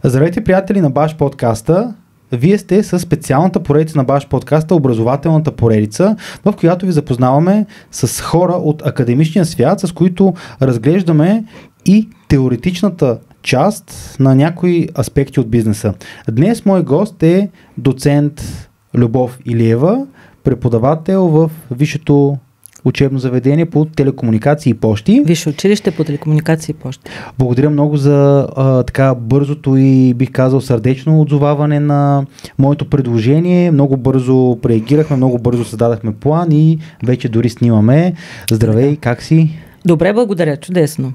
Здравейте, приятели на Баш подкаста. Вие сте със специалната поредица на Баш подкаста, образователната поредица, в която ви запознаваме с хора от академичния свят, с които разглеждаме и теоретичната част на някои аспекти от бизнеса. Днес мой гост е доцент Любов Илиева, преподавател в Висшето учебно заведение по телекомуникации и пощи. Висше училище по телекомуникации и пощи. Благодаря много за така бързото и бих казал сърдечно отзоваване на моето предложение. Много бързо реагирахме, много бързо създадахме план и вече дори снимаме. Здравей, как си? Добре, благодаря, чудесно.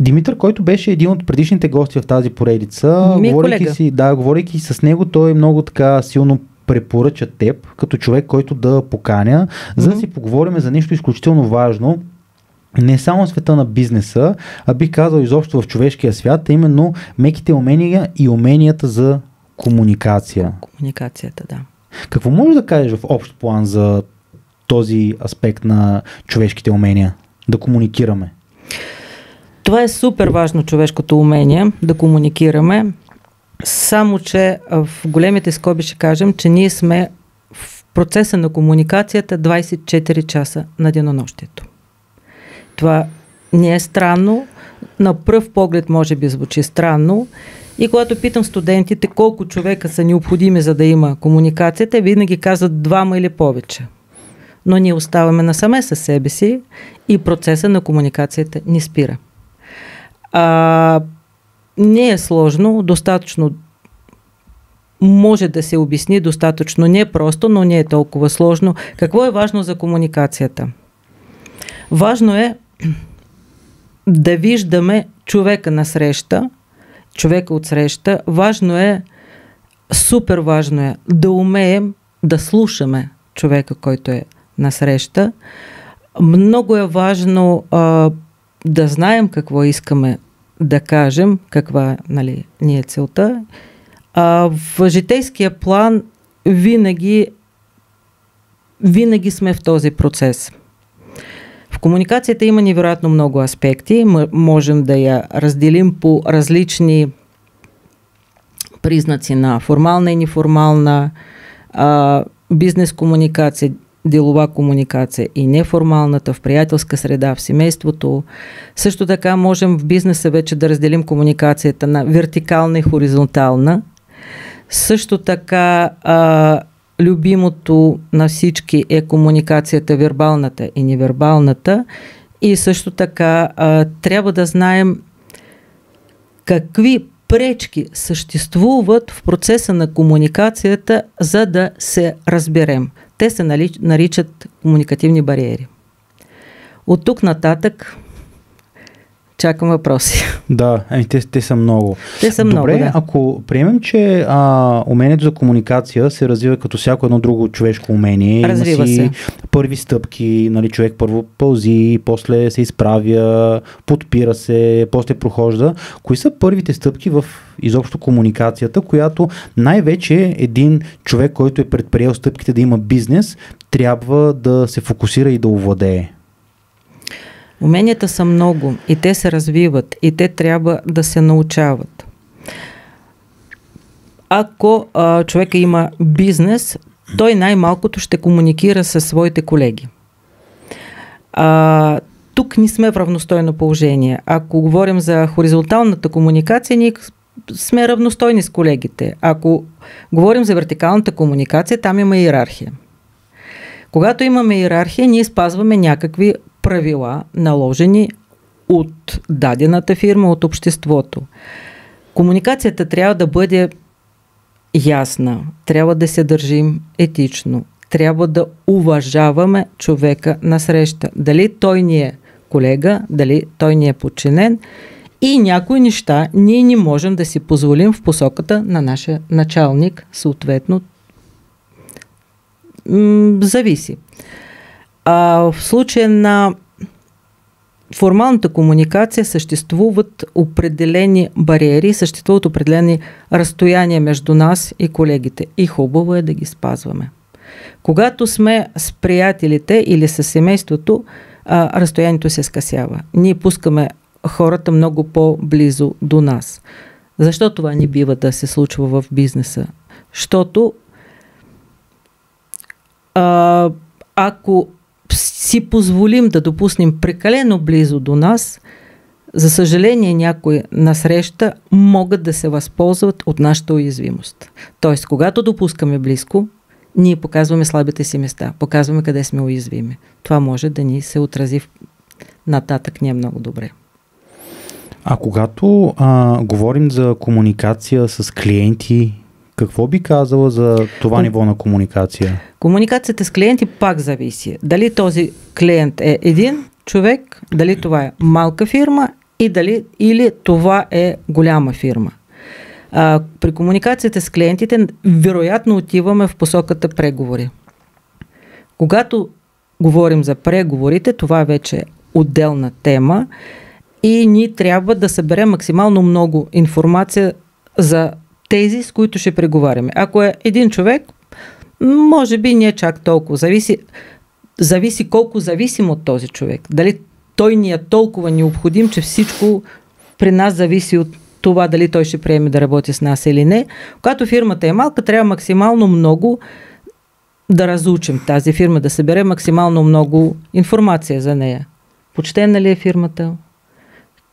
Димитър, който беше един от предишните гости в тази поредица, говорейки с него, той много така силно препоръча теб като човек, който да поканя, за да си поговорим за нещо изключително важно, не само в света на бизнеса, а бих казал изобщо в човешкия свят, а именно меките умения и уменията за комуникация. Комуникацията, да. Какво можеш да кажеш в общ план за този аспект на човешките умения? Да комуникираме. Това е супер важно, човешкото умение, да комуникираме. Само, че в големите скоби ще кажем, че ние сме в процеса на комуникацията 24 часа на денонощието. Това не е странно, на пръв поглед може би звучи странно, и когато питам студентите колко човека са необходими за да има комуникацията, винаги казват 2 или повече. Но ние оставаме насаме със себе си и процеса на комуникацията ни спира. Не е сложно, достатъчно може да се обясни, достатъчно не е просто, но не е толкова сложно. Какво е важно за комуникацията? Важно е да виждаме човека насреща, човека отсреща. Важно е, супер важно е да умеем да слушаме човека, който е насреща. Много е важно да знаем какво искаме да кажем, каква ни е целта. В житейския план винаги сме в този процес. В комуникацията има невероятно много аспекти. Можем да я разделим по различни признаци на формална и неформална, бизнес комуникация, делова комуникация и неформалната, в приятелска среда, в семейството. Също така можем в бизнеса вече да разделим комуникацията на вертикална и хоризонтална. Също така любимото на всички е комуникацията вербалната и невербалната. И също така трябва да знаем какви пречки съществуват в процеса на комуникацията, за да се разберем. Те се наричат комуникативни бариери. От тук нататък чакам въпроси. Да, те са много. Те са Добре, много, да. Ако приемем, че умението за комуникация се развива като всяко едно друго човешко умение, развива има си се първи стъпки, човек първо пълзи, после се изправя, подпира се, после прохожда. Кои са първите стъпки в изобщо комуникацията, която най-вече един човек, който е предприел стъпките да има бизнес, трябва да се фокусира и да овладее? Уменията са много и те се развиват и те трябва да се научават. Ако човека има бизнес, той най-малкото ще комуникира със своите колеги. Тук не сме в равностойно положение. Ако говорим за хоризонталната комуникация, ние сме равностойни с колегите. Ако говорим за вертикалната комуникация, там има иерархия. Когато имаме иерархия, ние спазваме някакви правила, наложени от дадената фирма, от обществото. Комуникацията трябва да бъде ясна, трябва да се държим етично, трябва да уважаваме човека насреща. Дали той ни е колега, дали той ни е подчинен, и някои неща ние не можем да си позволим в посоката на нашия началник, съответно зависи. В случая на формалната комуникация съществуват определени бариери, съществуват определени разстояния между нас и колегите. И хубаво е да ги спазваме. Когато сме с приятелите или с семейството, разстоянието се скъсява. Ние пускаме хората много по-близо до нас. Защо това не бива да се случва в бизнеса? Защото ако си позволим да допуснем прекалено близо до нас, за съжаление някои насреща могат да се възползват от нашата уязвимост. Тоест, когато допускаме близко, ние показваме слабите си места, показваме къде сме уязвими. Това може да ни се отрази нататък не е много добре. А когато говорим за комуникация с клиенти, какво би казала за това ниво на комуникация? Комуникацията с клиенти пак зависи. Дали този клиент е един човек, дали това е малка фирма или това е голяма фирма. При комуникацията с клиентите вероятно отиваме в посоката преговори. Когато говорим за преговорите, това вече е отделна тема и ние трябва да съберем максимално много информация за тези, с които ще преговаряме. Ако е един човек, може би не е чак толкова. Зависи колко зависим от този човек. Дали той ни е толкова необходим, че всичко при нас зависи от това дали той ще приеме да работи с нас или не. Когато фирмата е малка, трябва максимално много да разучим тази фирма, да събере максимално много информация за нея. Почтена ли е фирмата?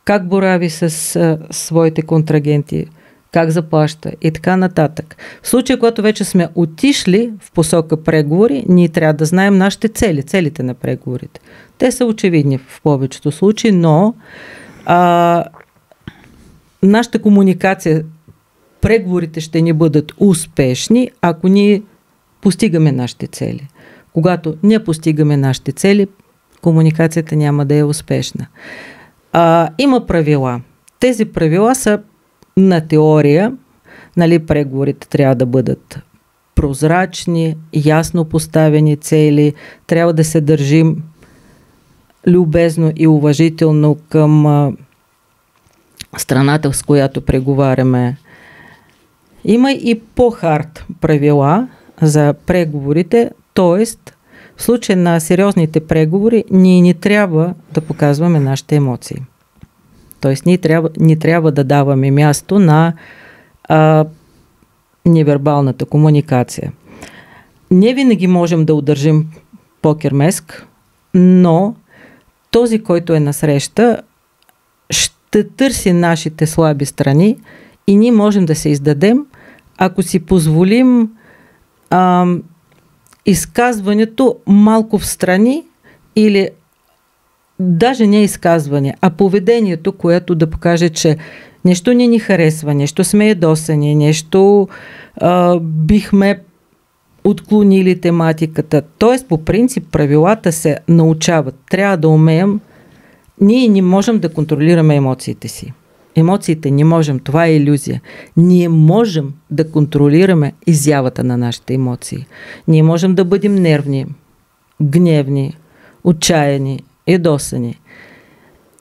Как борави с своите контрагенти? Как заплаща и така нататък. В случая, когато вече сме отишли в посока преговори, ние трябва да знаем нашите цели, целите на преговорите. Те са очевидни в повечето случаи, но нашата комуникация, преговорите ще ни бъдат успешни, ако ние постигаме нашите цели. Когато не постигаме нашите цели, комуникацията няма да е успешна. Има правила. Тези правила са на теория, преговорите трябва да бъдат прозрачни, ясно поставени цели, трябва да се държим любезно и уважително към страната, с която преговаряме. Има и по-хард правила за преговорите, т.е. в случай на сериозните преговори ние не трябва да показваме нашите емоции. Тоест, ние трябва да даваме място на невербалната комуникация. Не винаги можем да удържим покермеск, но този, който е насреща, ще търси нашите слаби страни и ние можем да се издадем, ако си позволим изказването малко в страни или даже не изказване, а поведението, което да покаже, че нещо не ни харесва, нещо сме ядосани, нещо бихме отклонили тематиката. Тоест, по принцип, правилата се научават. Трябва да умеем. Ние не можем да контролираме емоциите си. Емоциите не можем. Това е илюзия. Ние можем да контролираме изявата на нашите емоции. Ние можем да бъдем нервни, гневни, отчаяни, ядосани.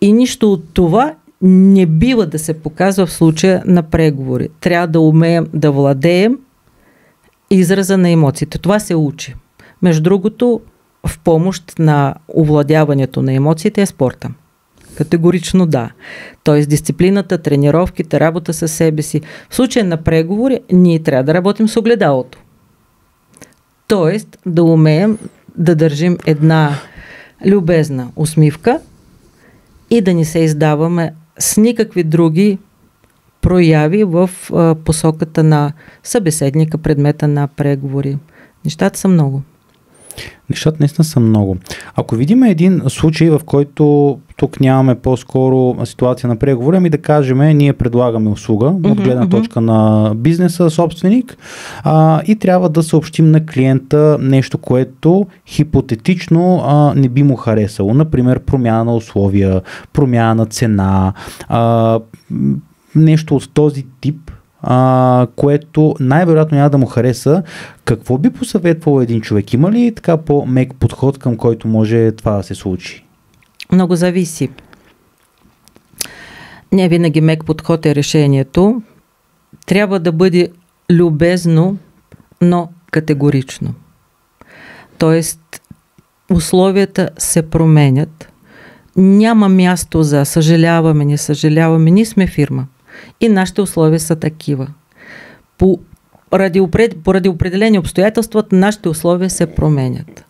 И нищо от това не бива да се показва в случая на преговори. Трябва да умеем да владеем израза на емоциите. Това се учи. Между другото, в помощ на овладяването на емоциите е спорта. Категорично да. Тоест дисциплината, тренировките, работа със себе си. В случая на преговори ние трябва да работим с огледалото. Тоест да умеем да държим една любезна усмивка и да не се издаваме с никакви други прояви в посоката на събеседника, предмета на преговори. Нещата са много. Нещата наистина са много. Ако видим един случай, в който тук нямаме по-скоро ситуация на преговори, ами да кажем, ние предлагаме услуга от гледна точка на бизнеса, собственик, и трябва да съобщим на клиента нещо, което хипотетично не би му харесало. Например, промяна на условия, промяна на цена, нещо от този тип, което най-вероятно няма да му хареса. Какво би посъветвал един човек? Има ли така по-мек подход, към който може това да се случи? Много зависи. Не винаги мек подход е решението. Трябва да бъде любезно, но категорично. Тоест, условията се променят. няма място за съжаляваме, не съжаляваме. Ние сме фирма и нашите условия са такива. Поради определени обстоятелства нашите условия се променят.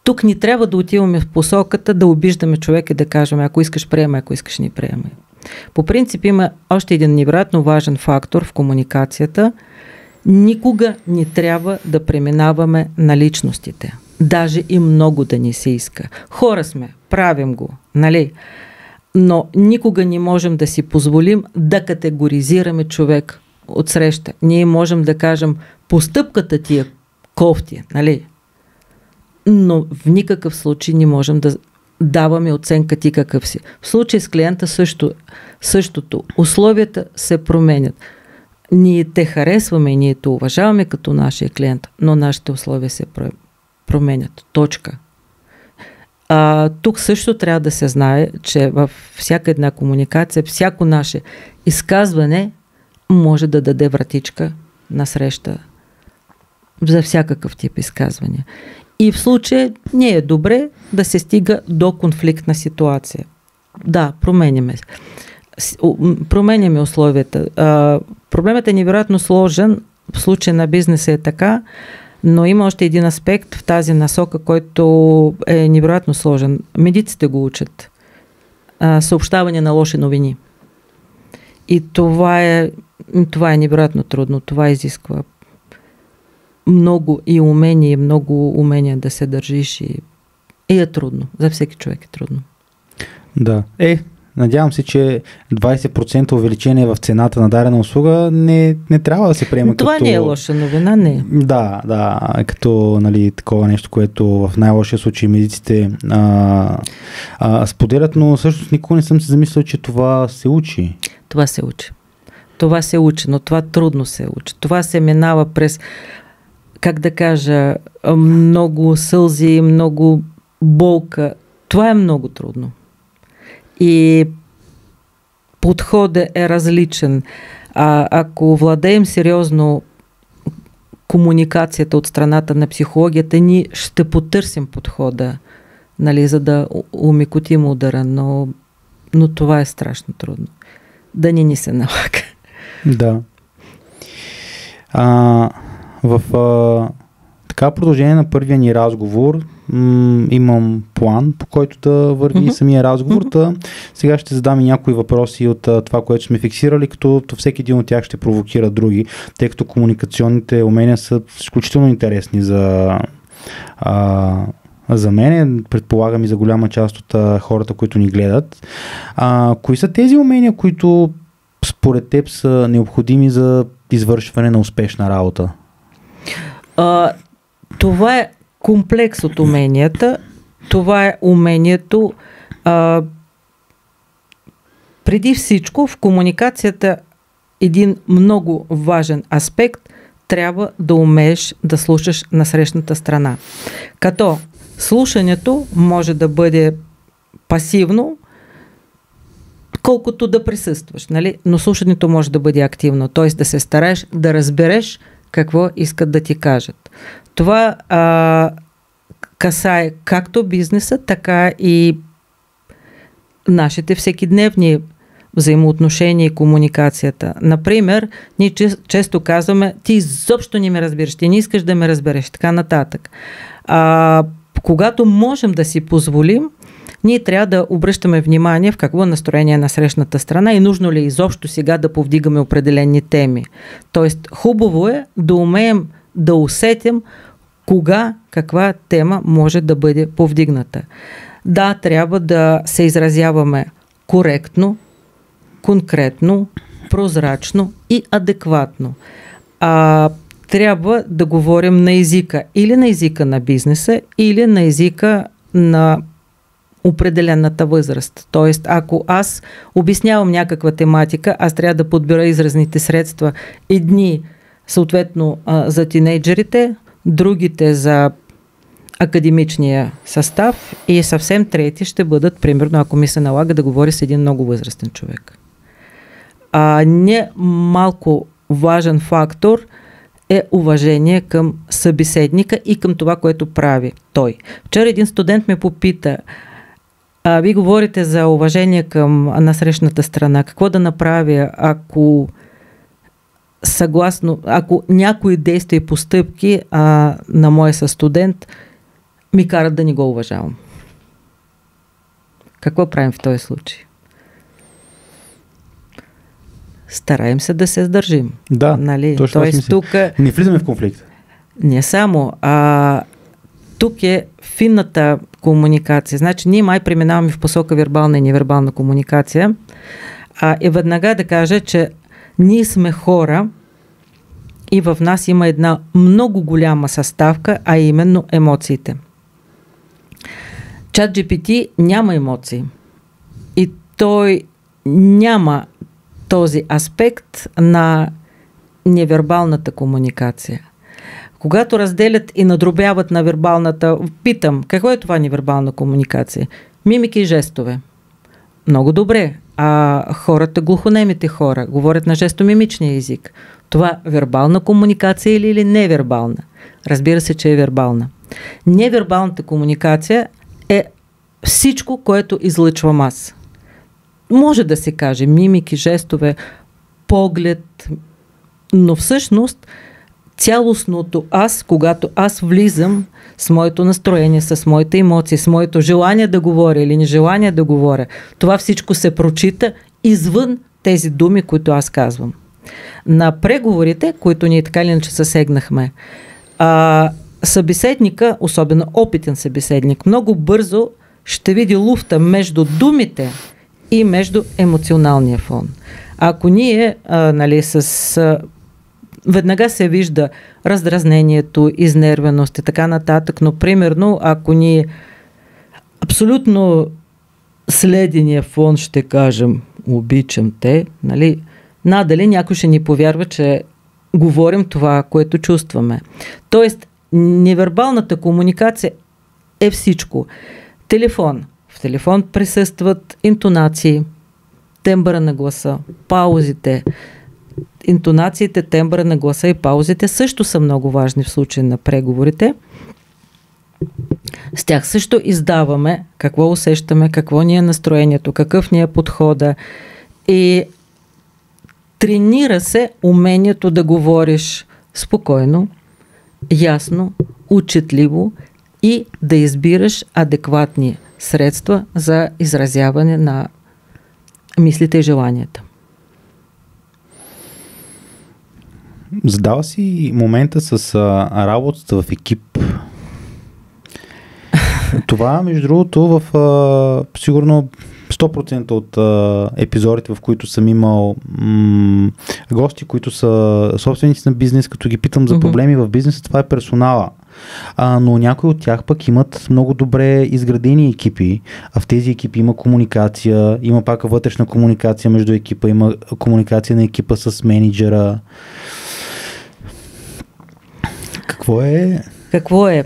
Тук ни трябва да отиваме в посоката да обиждаме човека и да кажем, ако искаш приеме, ако искаш не приеме. По принцип има още един невероятно важен фактор в комуникацията. Никога не трябва да преминаваме на личностите. Даже и много да ни се иска. Хора сме, правим го, нали? Но никога не можем да си позволим да категоризираме човек от среща. Ние можем да кажем, постъпката ти е кофти, нали? Но в никакъв случай не можем да даваме оценка ти какъв си. В случай с клиента същото. Условията се променят. Ние те харесваме и ние те уважаваме като нашия клиент, но нашите условия се променят. Точка. Тук също трябва да се знае, че във всяка една комуникация, всяко наше изказване може да даде вратичка на среща за всякакъв тип изказвания. И в случая не е добре да се стига до конфликтна ситуация. Да, променяме условията. Проблемът е невероятно сложен. В случая на бизнеса е така, но има още един аспект в тази насока, който е невероятно сложен. Медиците го учат. Съобщаване на лоши новини. И това е невероятно трудно. Това изисква много умения да се държиш и е трудно. За всеки човек е трудно. Да. Надявам се, че 20% увеличение в цената на дадена услуга не трябва да се приема това като... не е лоша новина, не. Да, като такова нещо, което в най-лошия случай медиците споделят, но всъщност никога не съм се замислил, че това се учи. Това се учи, но това трудно се учи. Това се минава през, как да кажа, много сълзи, много болка. Това е много трудно. И подходът е различен. Ако владеем сериозно комуникацията от страната на психологията, ние ще потърсим подхода, нали, за да умекотим удара, но това е страшно трудно. Да ни се налага. Да. В така продължение на първия ни разговор имам план, по който да върви самия разговор. Сега ще задам и някои въпроси от това, което сме фиксирали, като всеки един от тях ще провокира други, тъй като комуникационните умения са изключително интересни за мен, предполагам и за голяма част от хората, които ни гледат. Кои са тези умения, които според теб са необходими за извършване на успешна работа? Това е комплекс от уменията. Това е умението. Преди всичко в комуникацията един много важен аспект, трябва да умееш да слушаш насрещната страна. Като слушането може да бъде пасивно, колкото да присъстваш, нали? Но слушането може да бъде активно, т.е. да се стараеш да разбереш какво искат да ти кажат. Това касае както бизнеса, така и нашите всекидневни взаимоотношения и комуникацията. Например, ние често казваме, ти изобщо не ме разбираш, ти не искаш да ме разбереш, така нататък. Когато можем да си позволим, ние трябва да обръщаме внимание в какво настроение на срещната страна и нужно ли е изобщо сега да повдигаме определени теми. Тоест, хубаво е да умеем да усетим кога, каква тема може да бъде повдигната. Да, трябва да се изразяваме коректно, конкретно, прозрачно и адекватно. Трябва да говорим на езика или на езика на бизнеса, или на езика на определената възраст. Тоест, ако аз обяснявам някаква тематика, аз трябва да подбера изразните средства. Едни, съответно, за тинейджерите, другите за академичния състав и съвсем трети ще бъдат, примерно, ако ми се налага да говори с един много възрастен човек. Не малко важен фактор е уважение към събеседника и към това, което прави той. Вчера един студент ме попита, Вие говорите за уважение към насрещната страна. Какво да направя, ако някои действия и постъпки на моя състудент ми карат да не го уважавам? Какво правим в този случай? Стараем се да се сдържим. Да, нали? точно Тоест, тук не влизаме в конфликт. Не само. Тук е финната комуникация. Значи ние май преминаваме в посока вербална и невербална комуникация. И веднага да кажа, че ние сме хора и в нас има една много голяма съставка, а именно емоциите. ChatGPT няма емоции. И той няма този аспект на невербалната комуникация. Когато разделят и надробяват на вербалната, питам, какво е това невербална комуникация? Мимики и жестове. Много добре. Хората, глухонемите хора, говорят на жестомимичния език. Това вербална комуникация или невербална? Разбира се, че е вербална. Невербалната комуникация е всичко, което излъчвам аз. Може да се каже мимики, жестове, поглед, но всъщност цялостното аз, когато аз влизам с моето настроение, с моите емоции, с моето желание да говоря или нежелание да говоря, това всичко се прочита извън тези думи, които аз казвам. На преговорите, които ние така или иначе съсегнахме, събеседника, особено опитен събеседник, много бързо ще види луфта между думите и между емоционалния фон. Ако ние веднага се вижда раздразнението, изнервеност и така нататък, но примерно, ако ние абсолютно следения фон ще кажем обичам те, нали, надали някой ще ни повярва, че говорим това, което чувстваме. Тоест, невербалната комуникация е всичко. Телефон. В телефон присъстват интонации, тембъра на гласа, паузите. Интонациите, тембъра на гласа и паузите също са много важни в случай на преговорите. С тях също издаваме какво усещаме, какво ни е настроението, какъв ни е подхода и тренира се умението да говориш спокойно, ясно, учетливо и да избираш адекватни средства за изразяване на мислите и желанията. Задава си момента с работата в екип. Това, между другото, в сигурно 100% от епизодите, в които съм имал гости, които са собственици на бизнес, като ги питам за проблеми в бизнеса, това е персонала. Но някои от тях пък имат много добре изградени екипи, а в тези екипи има комуникация, има пак вътрешна комуникация между екипа, има комуникация на екипа с менеджера. Какво е?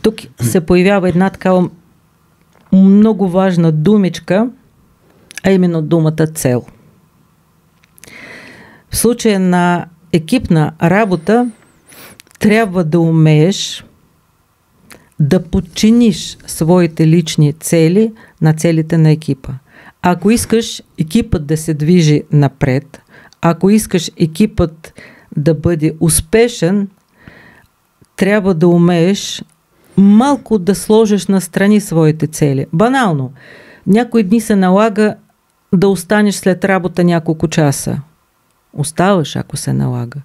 Тук се появява една такава много важна думичка, а именно думата цел. В случая на екипна работа трябва да умееш да подчиниш своите лични цели на целите на екипа. Ако искаш екипът да се движи напред, ако искаш екипът да бъде успешен, трябва да умееш малко да сложиш настрани своите цели. Банално. Някои дни се налага да останеш след работа няколко часа. Оставаш, ако се налага.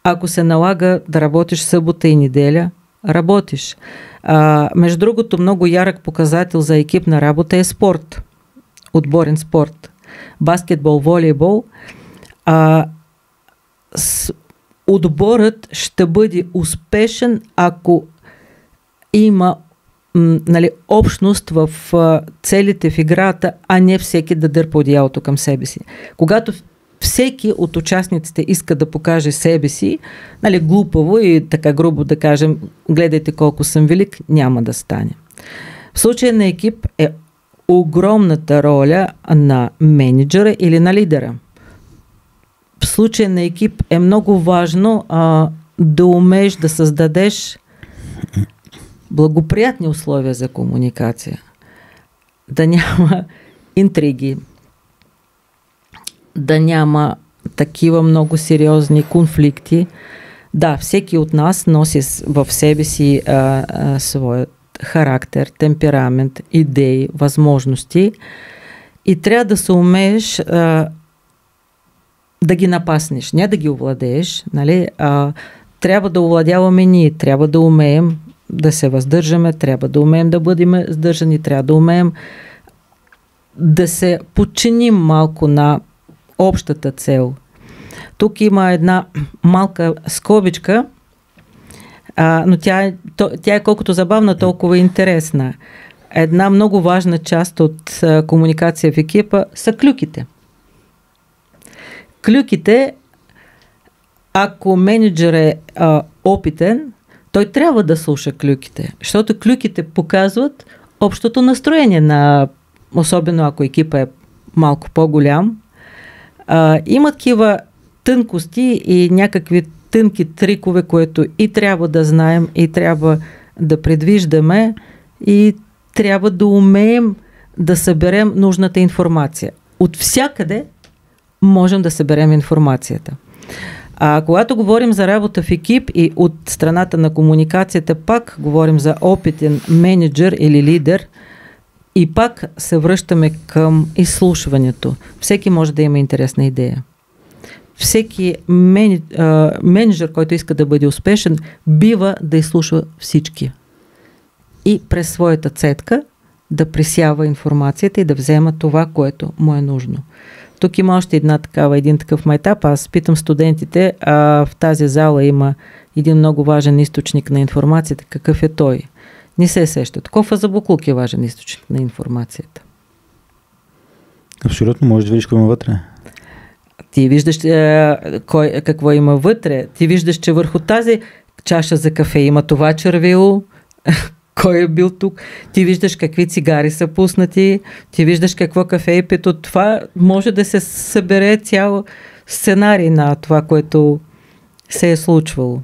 Ако се налага да работиш събота и неделя, работиш. Между другото, много ярък показател за екипна работа е спорт. Отборен спорт. Баскетбол, волейбол. Отборът ще бъде успешен, ако има общност в целите в играта, а не всеки да дърпа одеялото към себе си. Когато всеки от участниците иска да покаже себе си, глупаво и така грубо да кажем, гледайте колко съм велик, няма да стане. В случая на екип е огромната роля на менеджера или на лидера. В случая на екип е много важно да умееш да създадеш благоприятни условия за комуникация. да няма интриги, да няма такива много сериозни конфликти. Да, всеки от нас носи в себе си своят характер, темперамент, идеи, възможности и трябва да се умееш да ги напаснеш, не да ги овладееш, нали? Трябва да овладяваме ние, трябва да умеем да се въздържаме, трябва да умеем да бъдем сдържани, трябва да умеем да се подчиним малко на общата цел. Тук има една малка скобичка, но тя е колкото забавна, толкова интересна. Една много важна част от комуникация в екипа са клюките. Клюките, ако менеджер е опитен, той трябва да слуша клюките, защото клюките показват общото настроение на, особено ако екипа е малко по-голям. Има такива тънкости и някакви тънки трикове, които и трябва да знаем, и трябва да предвиждаме, и трябва да умеем да съберем нужната информация. От всякъде можем да съберем информацията. Когато говорим за работа в екип и от страната на комуникацията, пак говорим за опитен менеджер или лидер и пак се връщаме към изслушването. Всеки може да има интересна идея. Всеки менеджер, който иска да бъде успешен, бива да изслушва всички. И през своята цетка да пресява информацията и да взема това, което му е нужно. Тук има още един такъв майтап. Аз питам студентите, в тази зала има един много важен източник на информацията. Какъв е той? Не се сещат. Кофа за буклук е важен източник на информацията. Абсолютно, можеш да видиш какво има вътре. Ти виждаш какво има вътре. Ти виждаш, че върху тази чаша за кафе има това червило, кой е бил тук. Ти виждаш какви цигари са пуснати, ти виждаш какво кафе е пито. Това може да се събере цял сценарий на това, което се е случвало.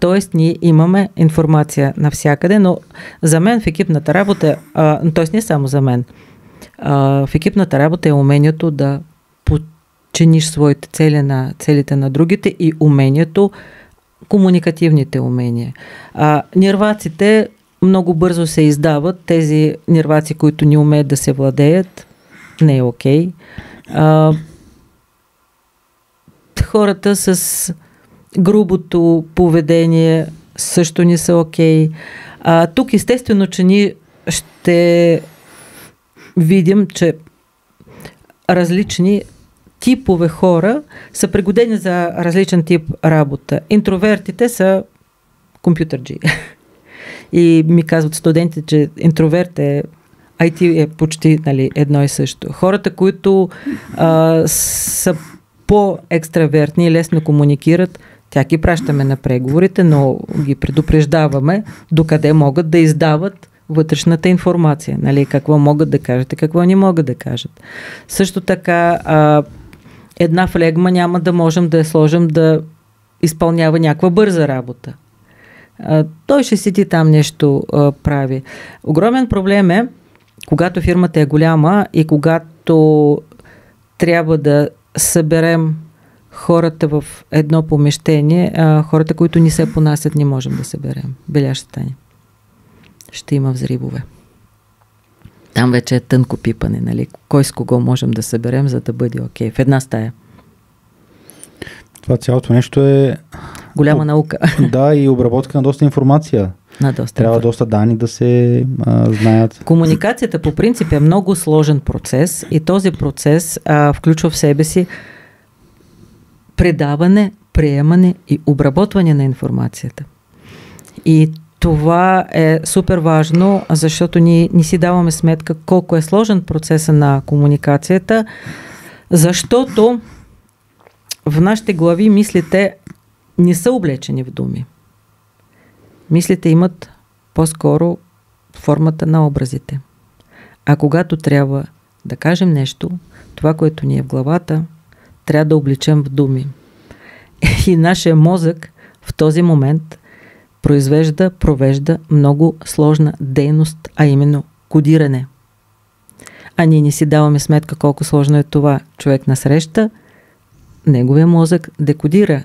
Тоест, ние имаме информация навсякъде, но за мен в екипната работа, т.е. не само за мен, в екипната работа е умението да подчиниш своите цели на целите на другите и умението, комуникативните умения. Нерваците много бързо се издават. Тези нерваци, които не умеят да се владеят, не е окей. Хората с грубото поведение също не са окей. Тук естествено, че ние ще видим, че различни типове хора са пригодени за различен тип работа. Интровертите са компютърджи. И ми казват студентите, че интроверт е IT е почти едно и също. Хората, които са по-екстравертни и лесно комуникират, тя ги пращаме на преговорите, но ги предупреждаваме докъде могат да издават вътрешната информация. Какво могат да кажат и какво не могат да кажат. Също така една флегма няма да можем да я сложим да изпълнява някаква бърза работа. Той ще седи там нещо прави. Огромен проблем е, когато фирмата е голяма и когато трябва да съберем хората в едно помещение, хората, които ни се понасят, не можем да съберем. Беля ще стане. Ще има взривове. Там вече е тънко пипане, Кой с кого можем да съберем, за да бъде окей. В една стая. Това цялото нещо е... голяма наука. Да, и обработка на доста информация. Трябва доста данни да се знаят. Комуникацията по принцип е много сложен процес и този процес включва в себе си предаване, приемане и обработване на информацията. И това е супер важно, защото ние не си даваме сметка колко е сложен процесът на комуникацията, защото в нашите глави мислите не са облечени в думи. Мислите имат по-скоро формата на образите. А когато трябва да кажем нещо, това, което ни е в главата, трябва да облечем в думи. И нашия мозък в този момент провежда много сложна дейност, а именно кодиране. а ние не си даваме сметка колко сложно е това. Човек насреща, неговия мозък декодира.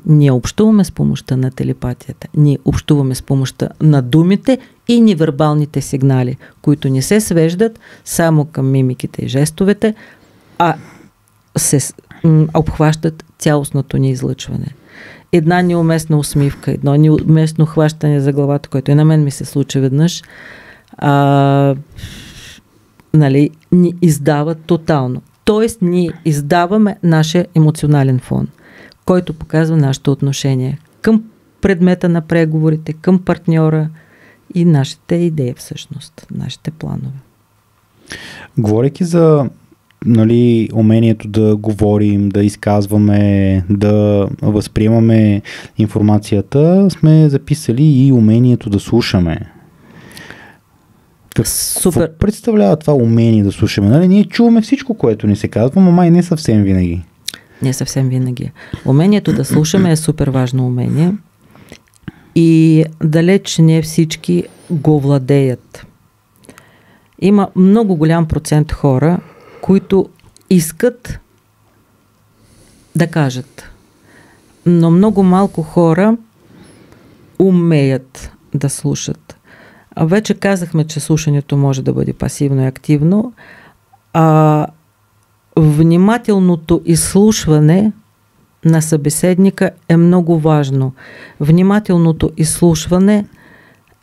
Ние общуваме с помощта на телепатията. Ние общуваме с помощта на думите и невербалните сигнали, които не се свеждат само към мимиките и жестовете, а се обхващат цялостното ни излъчване. Една неуместна усмивка, едно неуместно хващане за главата, което и на мен ми се случи веднъж, ни издава тотално. Тоест, ние издаваме нашия емоционален фон, който показва нашето отношение към предмета на преговорите, към партньора и нашите идеи всъщност, нашите планове. Говорейки за умението да говорим, да изказваме, да възприемаме информацията, сме записали и умението да слушаме. Супер. Какво представлява това умение да слушаме? Ние чуваме всичко, което ни се казва, но май не съвсем винаги. Не съвсем винаги. Умението да слушаме е супер важно умение и далеч не всички го владеят. Има много голям процент хора, които искат да кажат, но много малко хора умеят да слушат. Вече казахме, че слушането може да бъде пасивно и активно, а внимателното изслушване на събеседника е много важно. Внимателното изслушване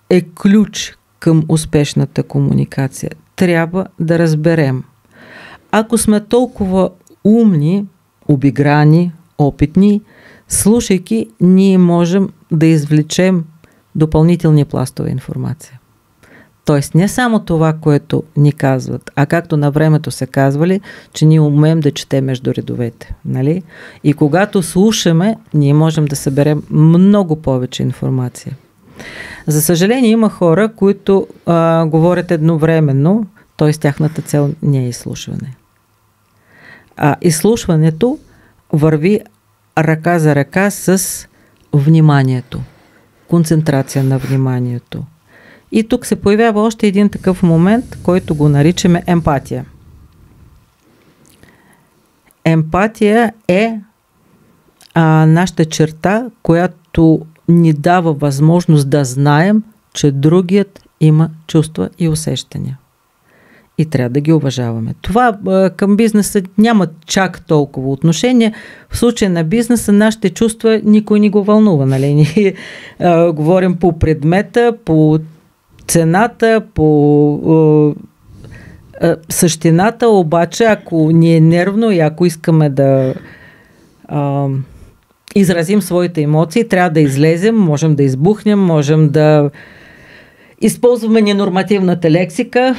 е ключ към успешната комуникация. Трябва да разберем. Ако сме толкова умни, обиграни, опитни, слушайки, ние можем да извлечем допълнителни пластове информация. Тоест не само това, което ни казват, а както на времето се казвали, че ние умеем да четем между редовете. Нали? И когато слушаме, ние можем да съберем много повече информация. За съжаление има хора, които говорят едновременно, т.е. тяхната цел не е изслушване. А изслушването върви ръка за ръка с вниманието. Концентрация на вниманието. И тук се появява още един такъв момент, който го наричаме емпатия. Емпатия е нашата черта, която ни дава възможност да знаем, че другият има чувства и усещания. И трябва да ги уважаваме. Това към бизнеса няма чак толкова отношение. В случая на бизнеса нашите чувства никой не го вълнува. Нали? Ние говорим по предмета, по цената, по същината, обаче ако ни е нервно и ако искаме да изразим своите емоции, трябва да излезем, можем да избухнем, можем да използваме ненормативната лексика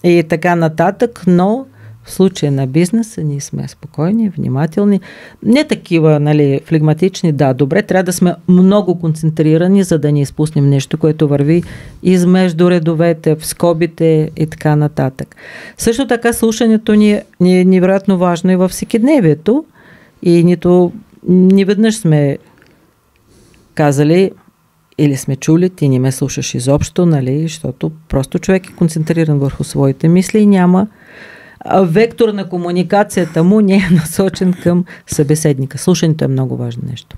и така нататък, но в случая на бизнеса ние сме спокойни, внимателни, не такива, флегматични, да, добре, трябва да сме много концентрирани, за да не изпуснем нещо, което върви измежду редовете, в скобите и така нататък. Също така слушането ни е невероятно важно и във всекидневието и ни веднъж сме казали или сме чули, ти не ме слушаш изобщо, защото просто човек е концентриран върху своите мисли и няма вектор на комуникацията му не е насочен към събеседника. Слушането е много важно нещо.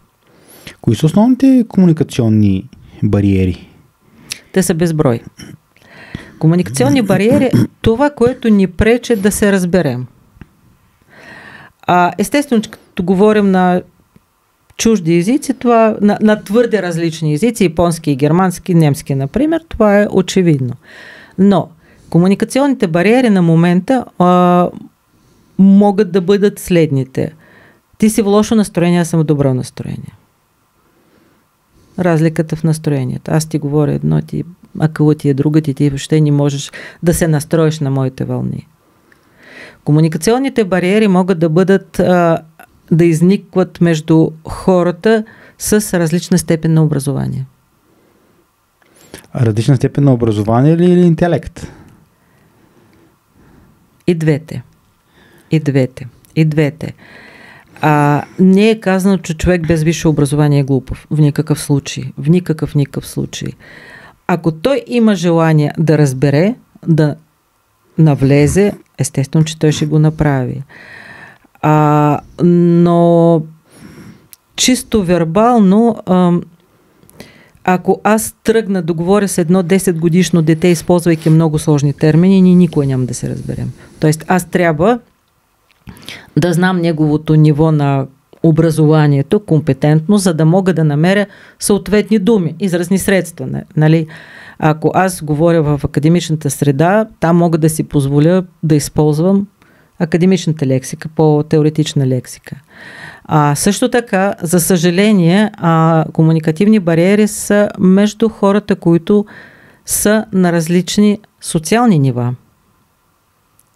Кои са основните комуникационни бариери? Те са безброй. Комуникационни бариери е това, което ни пречи да се разберем. Естествено, че като говорим на чужди езици, това на твърде различни езици, японски и германски, немски, например, това е очевидно. Но комуникационните бариери на момента могат да бъдат следните. Ти си в лошо настроение, аз съм в добро настроение. Разликата в настроението. Аз ти говоря едно, акълът ти е друга, ти въобще не можеш да се настроиш на моите вълни. Комуникационните бариери могат да бъдат да изникват между хората с различна степен на образование. Различна степен на образование или интелект? И двете. Не е казано, че човек без висше образование е глупав. В никакъв случай. Ако той има желание да разбере, да навлезе, естествено, че той ще го направи. Но чисто вербално, ако аз тръгна да говоря с едно 10 годишно дете, използвайки много сложни термини, ние никога няма да се разберем. Тоест, аз трябва да знам неговото ниво на образованието, компетентно, за да мога да намеря съответни думи, изразни средства. Нали? Ако аз говоря в академичната среда, там мога да си позволя да използвам академичната лексика, по-теоретична лексика. Също така, за съжаление, комуникативни бариери са между хората, които са на различни социални нива.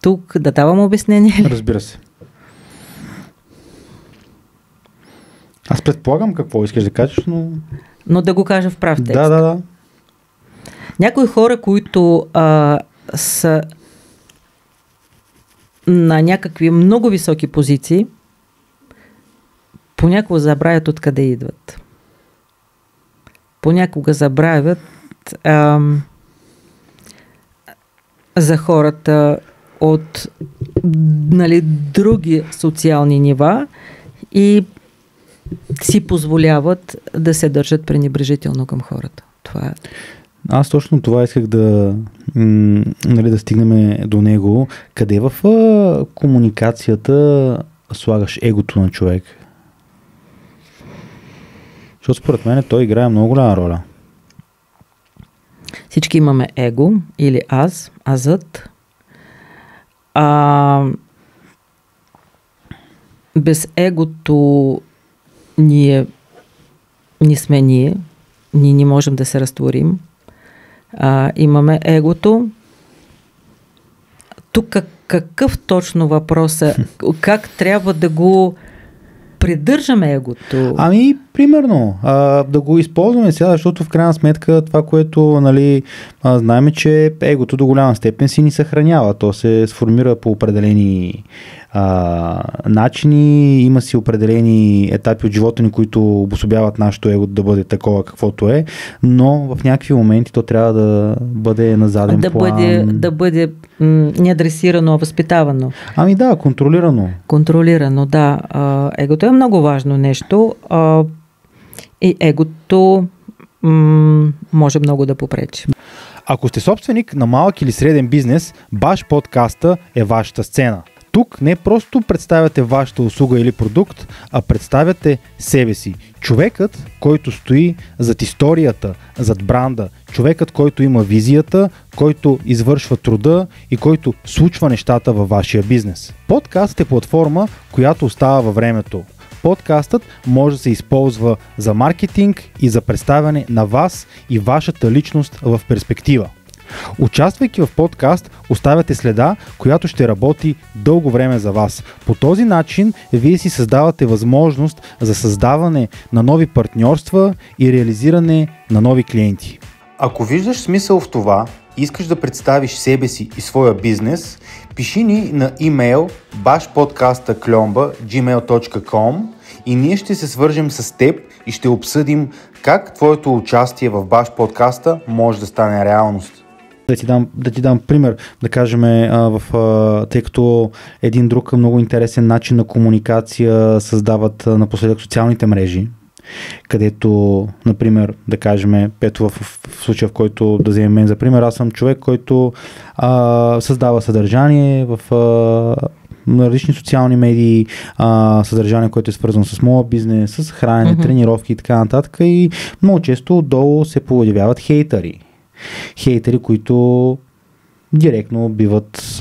Тук да давам обяснение. Разбира се. Аз предполагам какво искаш да кажеш, но да го кажа в прав текст. Да. Някои хора, които са на някакви много високи позиции, понякога забравят откъде идват. Понякога забравят за хората от други социални нива и си позволяват да се държат пренебрежително към хората. Това е. Аз точно това исках да стигнем до него. Къде в комуникацията слагаш егото на човек? Защото според мен той играе много голяма роля. Всички имаме его или азът. Без егото ние сме ние. Ние не можем да се разтворим. Имаме егото. Тук какъв точно въпрос е? Как трябва да го придържаме егото? Примерно, да го използваме сега, защото в крайна сметка това, което знаем, че егото до голяма степен си ни съхранява. То се сформира по определени начини, има си определени етапи от живота ни, които обособяват нашето его да бъде такова каквото е, но в някакви моменти то трябва да бъде на заден план. Да бъде не адресирано, а възпитавано. Контролирано. Контролирано, да. Егото е много важно нещо и егото може много да попречи. Ако сте собственик на малък или среден бизнес, Баш подкаста е вашата сцена. Тук не просто представяте вашата услуга или продукт, а представяте себе си. Човекът, който стои зад историята, зад бранда. Човекът, който има визията, който извършва труда и който случва нещата във вашия бизнес. Подкаст е платформа, която остава във времето. Подкастът може да се използва за маркетинг и за представяне на вас и вашата личност в перспектива. Участвайки в подкаст, оставяте следа, която ще работи дълго време за вас. По този начин вие си създавате възможност за създаване на нови партньорства и реализиране на нови клиенти. Ако виждаш смисъл в това и искаш да представиш себе си и своя бизнес, пиши ни на имейл bashpodcasta@gmail.com и ние ще се свържем с теб и ще обсъдим как твоето участие в Баш подкаста може да стане реалност. Да ти дам пример, да кажем, тъй като един друг много интересен начин на комуникация създават напоследък социалните мрежи, където, например, да кажем, ето в случая, в който да вземем мен за пример, аз съм човек, който създава съдържание на различни социални медии, съдържание, което е свързано с моя бизнес, с хранене, тренировки и така нататък, и много често отдолу се появяват хейтъри. Хейтери, които директно биват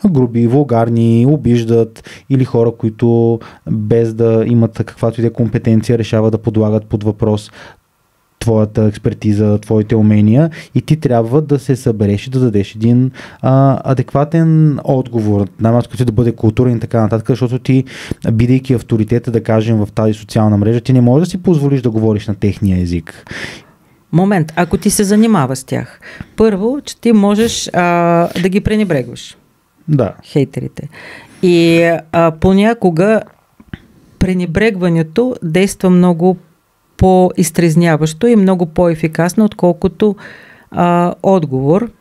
груби, вулгарни, обиждат, или хора, които без да имат каквато и да компетенция решават да подлагат под въпрос твоята експертиза, твоите умения, и ти трябва да се събереш и да дадеш един адекватен отговор. Най-малко да бъде културен и така нататък, защото ти, бидейки авторитета, да кажем, в тази социална мрежа, ти не можеш да си позволиш да говориш на техния език. Момент, ако ти се занимава с тях. Първо, че ти можеш да ги пренебрегваш. Да. Хейтерите. И понякога пренебрегването действа много по-изтрезняващо и много по-ефикасно, отколкото отговор.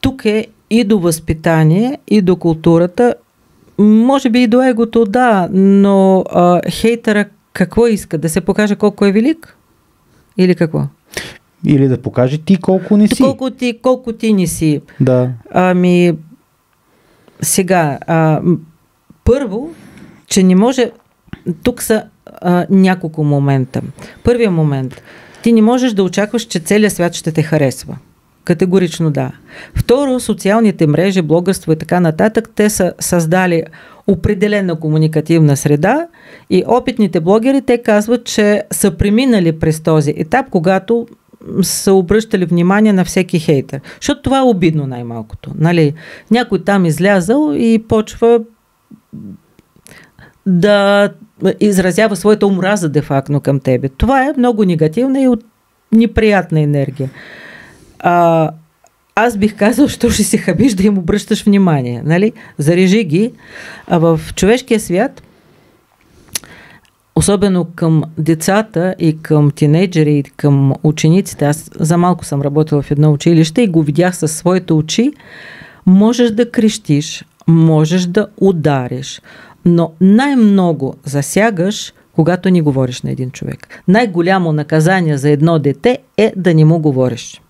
тук е и до възпитание, и до културата, може би и до егото, да, но хейтера какво иска? Да се покаже колко е велик? Или какво? Или да покаже ти колко не си. Колко ти не си. Да. Сега, първо, че не може... Тук са няколко момента. Първият момент. Ти не можеш да очакваш, че целият свят ще те харесва. Категорично да. Второ, социалните мрежи, блогърство и така нататък, те са създали определена комуникативна среда и опитните блогери, те казват, че са преминали през този етап, когато са обръщали внимание на всеки хейтер. Защото това е обидно най-малкото. Нали? Някой там излязал и почва да изразява своята омраза де-факто към тебе. Това е много негативна и неприятна енергия. Аз бих казал, що ще се хабиш да им обръщаш внимание. Нали? Зарежи ги. А в човешкия свят, особено към децата и към тинейджери и към учениците, аз за малко съм работила в едно училище и го видях със своите очи, можеш да крещиш, можеш да удариш, но най-много засягаш, когато ни говориш на един човек. Най-голямо наказание за едно дете е да не му говориш.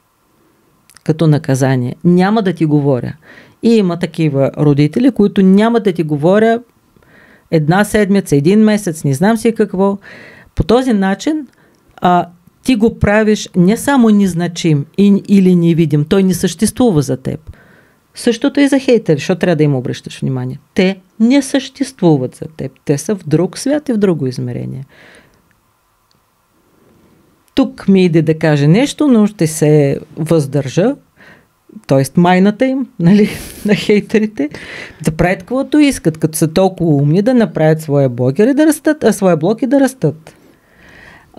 Като наказание. Няма да ти говоря. И има такива родители, които няма да ти говоря една седмица, един месец, не знам си какво. По този начин ти го правиш не само незначим или невидим, той не съществува за теб. Същото и за хейтери, защото трябва да им обръщаш внимание. Те не съществуват за теб. Те са в друг свят и в друго измерение. Тук ми иде да кажа нещо, но ще се въздържа, т.е. майната им, нали, на хейтерите, да правят каквото искат, като са толкова умни, да направят своя блог и да растат.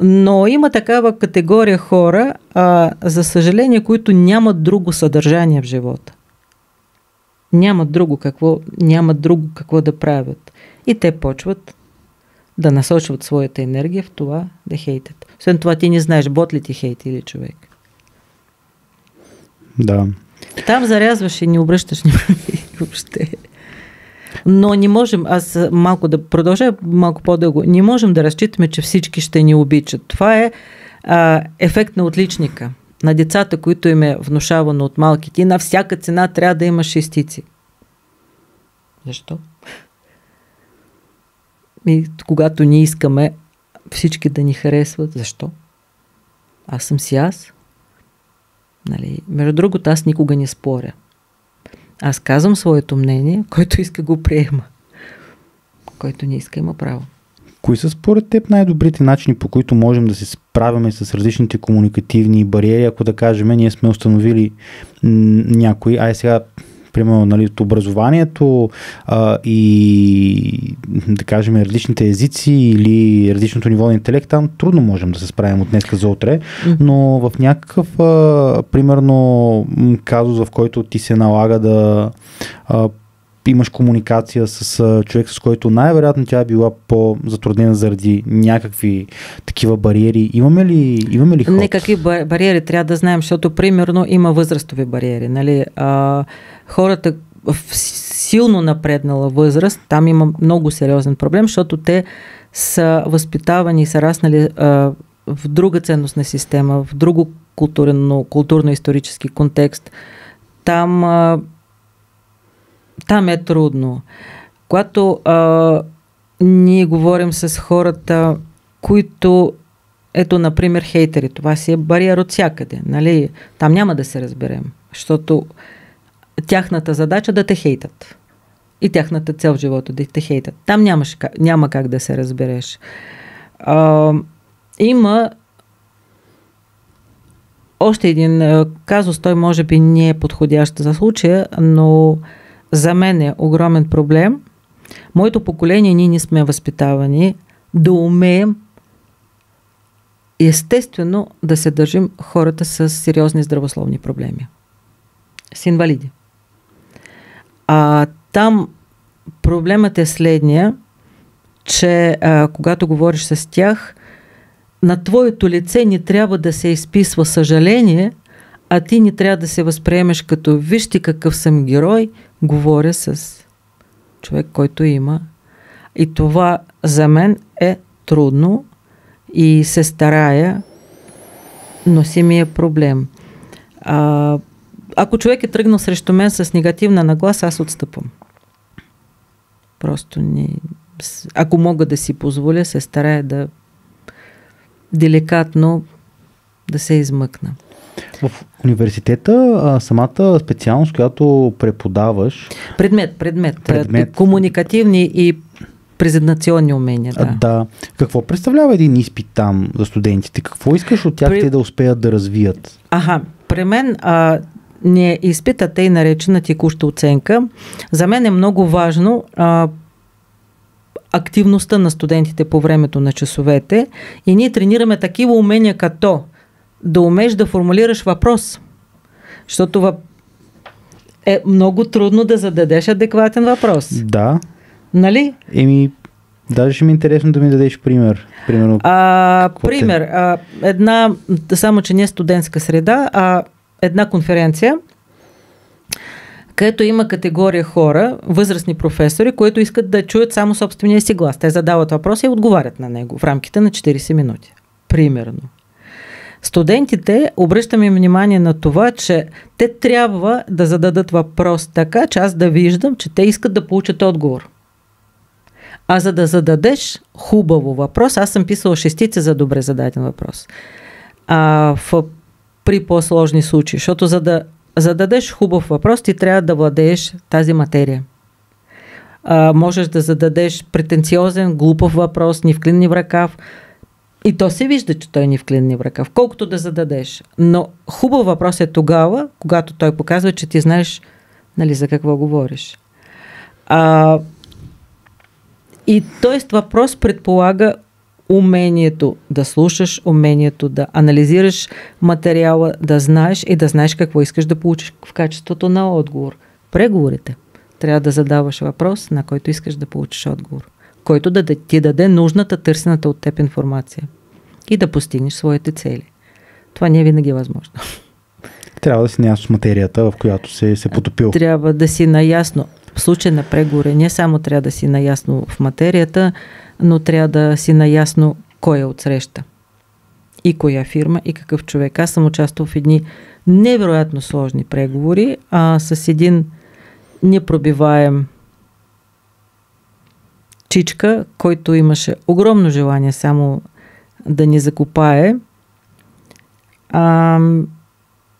Но има такава категория хора, за съжаление, които нямат друго съдържание в живота. Нямат друго какво да правят. И те почват да насочват своята енергия в това да хейтят. Освен това ти не знаеш, бот ли ти хейти или човек. Да. Там зарязваш и не обръщаш внимание въобще. Но не можем, аз малко да продължа малко по-дълго, не можем да разчитаме, че всички ще ни обичат. Това е ефект на отличника. На децата, които им е внушавано от малките, на всяка цена трябва да има шестици. Защо? И когато ние искаме всички да ни харесват, защо? Аз съм си аз. Нали? Между другото, аз никога не споря. Аз казвам своето мнение, който иска го приема. Който не иска, има право. Кои са според теб най-добрите начини, по които можем да се справяме с различните комуникативни бариери, ако да кажем, ние сме установили някои, сега примерно, нали, от образованието и да кажем различните езици или различното ниво на интелект, там трудно можем да се справим от днеска за утре, но в някакъв примерно казус, в който ти се налага да имаш комуникация с човек, с който най-вероятно тя е била по-затруднена заради някакви такива бариери. Имаме ли ход? Не, какви бариери трябва да знаем, защото примерно има възрастови бариери. Нали? Хората в силно напреднала възраст, там има много сериозен проблем, защото те са възпитавани и са раснали в друга ценностна система, в друго културно-исторически контекст. Там е трудно. Когато ние говорим с хората, които, ето, например, хейтери, това си е бариер от всякъде. Нали? Там няма да се разберем, защото тяхната задача да те хейтат. И тяхната цел в живота да те хейтат. Там няма как да се разбереш. Има още един казус, той може би не е подходящ за случая, но за мен е огромен проблем. Моето поколение, ние не сме възпитавани да умеем естествено да се държим хората с сериозни здравословни проблеми. С инвалиди. Там проблемът е следния, че когато говориш с тях, на твоето лице не трябва да се изписва съжаление, а ти не трябва да се възприемеш като вижте какъв съм герой, говоря с човек, който има. И това за мен е трудно и се старая, но си ми е проблем. Ако човек е тръгнал срещу мен с негативна нагласа, аз отстъпвам. Просто ако мога да си позволя, се старая да деликатно да се измъкна. В университета самата специалност, която преподаваш... Предмет. Комуникативни и презентационни умения. Да. Какво представлява един изпит там за студентите? Какво искаш от тях те да успеят да развият? При мен не е изпита, тъй наречена текуща оценка. За мен е много важно активността на студентите по времето на часовете и ние тренираме такива умения, като да умееш да формулираш въпрос. Защото е много трудно да зададеш адекватен въпрос. Да. Нали? Даже ще ми е интересно да ми дадеш пример. Само че не е студентска среда, една конференция, където има категория хора, възрастни професори, които искат да чуят само собствения си глас. Те задават въпроси и отговарят на него в рамките на 40 минути. Примерно. Студентите, обръщаме им внимание на това, че те трябва да зададат въпрос така, че аз да виждам, че те искат да получат отговор. А за да зададеш хубаво въпрос, аз съм писала 6 за добре зададен въпрос. При по-сложни случаи, защото за да зададеш хубав въпрос, ти трябва да владееш тази материя. Можеш да зададеш претенциозен, глупав въпрос, ни в клин, ни в ръкав. И то се вижда, че той ни в клин, ни в ръкав. Колкото да зададеш. Но хубав въпрос е тогава, когато той показва, че ти знаеш, нали, за какво говориш. И т.е. въпрос предполага умението да слушаш, умението да анализираш материала, да знаеш и да знаеш какво искаш да получиш в качеството на отговор. Преговорите. Трябва да задаваш въпрос, на който искаш да получиш отговор, който да ти даде нужната, търсената от теб информация и да постигнеш своите цели. Това не е винаги възможно. Трябва да си наясно с материята, в която се потопил. Трябва да си наясно. В случай на преговори не само трябва да си наясно в материята, но трябва да си наясно кой е отсреща. И коя фирма, и какъв човек. Аз съм участвал в едни невероятно сложни преговори, с един непробиваем чичка, който имаше огромно желание само да ни закопае.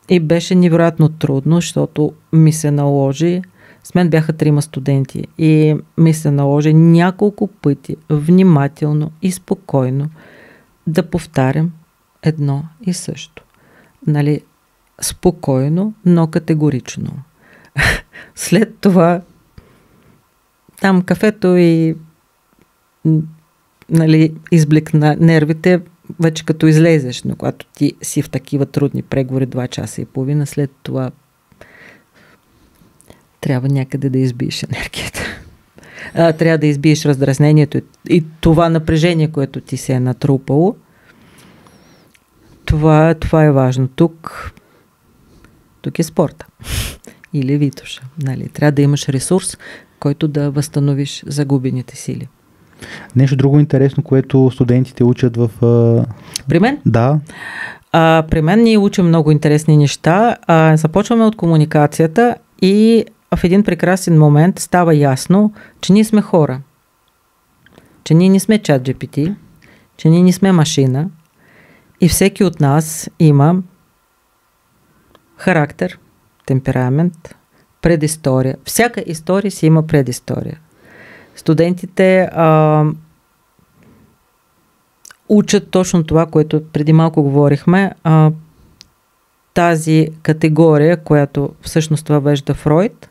И беше невероятно трудно, защото ми се наложи, с мен бяха 3 студенти и ми се наложи няколко пъти внимателно и спокойно да повтарям едно и също. Нали, спокойно, но категорично. След това там кафето и нали, изблик на нервите, вече като излезеш, но когато ти си в такива трудни преговори 2 часа и половина, след това трябва някъде да избиеш енергията. Трябва да избиеш раздразнението и това напрежение, което ти се е натрупало. Това е важно. Тук е спорта. Или Витоша. Нали? Трябва да имаш ресурс, който да възстановиш загубените сили. Нещо друго интересно, което студентите учат в... При мен? Да. При мен ние учим много интересни неща. Започваме от комуникацията и в един прекрасен момент става ясно, че ние сме хора. Че ние не сме чат GPT, че ние не сме машина и всеки от нас има характер, темперамент, предистория. Всяка история си има предистория. Студентите учат точно това, което преди малко говорихме. Тази категория, която всъщност въвежда Фройд,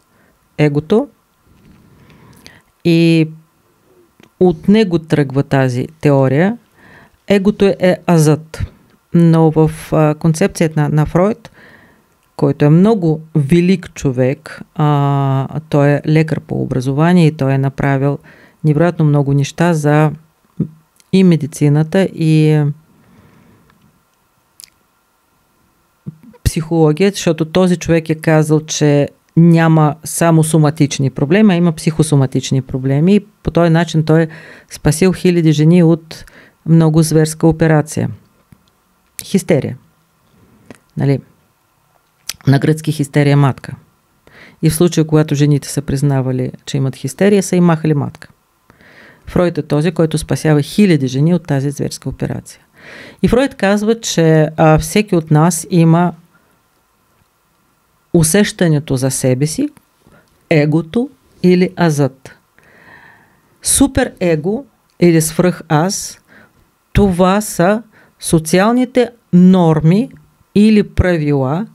егото, и от него тръгва тази теория. Егото е азът. Но в концепцията на Фройд, който е много велик човек, той е лекар по образование и той е направил невероятно много неща за и медицината, и психология, защото този човек е казал, че няма само соматични проблеми, а има психосоматични проблеми и по този начин той е спасил хиляди жени от много зверска операция. Хистерия. Нали? На гръцки хистерия матка. И в случая, когато жените са признавали, че имат хистерия, са им махали матка. Фройд е този, който спасява хиляди жени от тази зверска операция. И Фройд казва, че всеки от нас има усещането за себе си, егото или азът. Супер его или свръх аз, това са социалните норми или правила,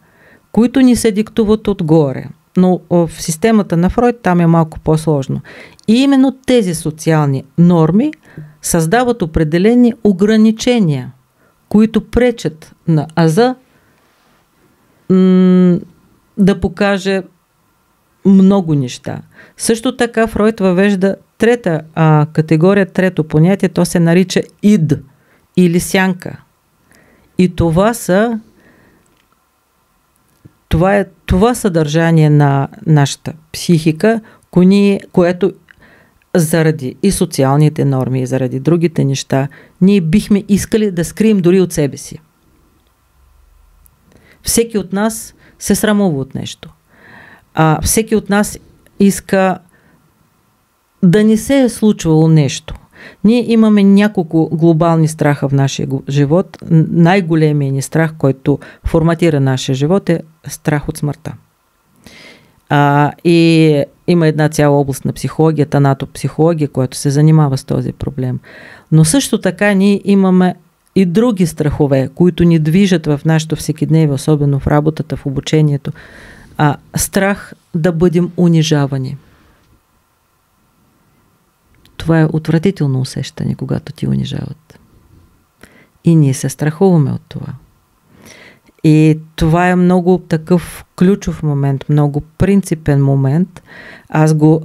които ни се диктуват отгоре. Но в системата на Фройд там е малко по-сложно. И именно тези социални норми създават определени ограничения, които пречат на аза да покаже много неща. Също така Фройд въвежда трета категория, трето понятие, то се нарича ид или сянка. И това съдържание на нашата психика, което заради и социалните норми, и заради другите неща, ние бихме искали да скрием дори от себе си. Всеки от нас се срамува от нещо. Всеки от нас иска да не се е случвало нещо. Ние имаме няколко глобални страха в нашия живот. Най-големият ни страх, който форматира нашия живот, е страх от смъртта. И има една цяла област на психология, танатопсихология, която се занимава с този проблем. Но също така ние имаме и други страхове, които ни движат в нашето всекидневие, особено в работата, в обучението. Страх да бъдем унижавани. Това е отвратително усещане, когато ти унижават. И ние се страхуваме от това. И това е много такъв ключов момент, много принципен момент. Аз го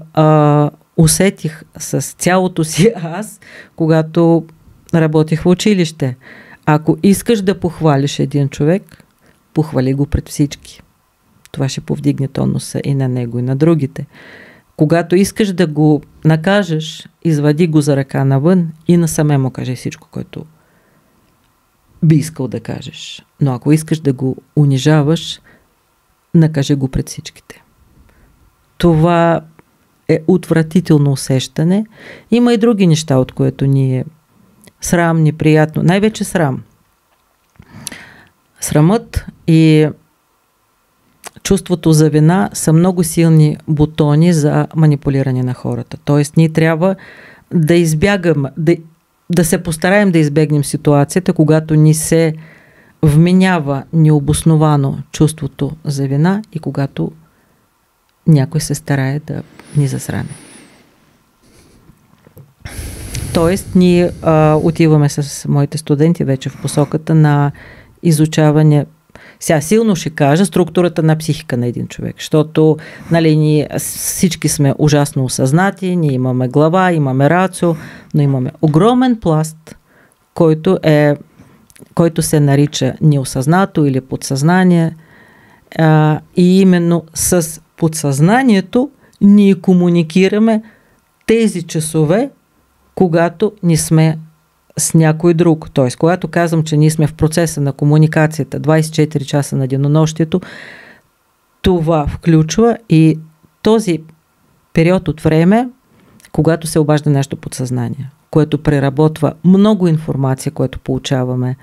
усетих с цялото си аз, когато работих в училище. Ако искаш да похвалиш един човек, похвали го пред всички. Това ще повдигне тонуса и на него, и на другите. Когато искаш да го накажеш, извади го за ръка навън и насаме му кажи всичко, което би искал да кажеш. Но ако искаш да го унижаваш, накажи го пред всичките. Това е отвратително усещане. Има и други неща, от което ни е срам, неприятно. Най-вече срам. Срамът и чувството за вина са много силни бутони за манипулиране на хората. Тоест, ние трябва да избягаме, да се постараем да избегнем ситуацията, когато ни се вменява необосновано чувството за вина и когато някой се старае да ни засраме. Тоест, ние отиваме с моите студенти вече в посоката на изучаване. Сега силно ще кажа структурата на психика на един човек, защото ние всички сме ужасно осъзнати, ние имаме глава, имаме рацио, но имаме огромен пласт, който се нарича неосъзнато или подсъзнание. И именно с подсъзнанието ние комуникираме тези часове, когато не сме с някой друг. Т.е. когато казвам, че ние сме в процеса на комуникацията 24 часа на денонощието, това включва и този период от време, когато се обажда нашето подсъзнание, което преработва много информация, което получаваме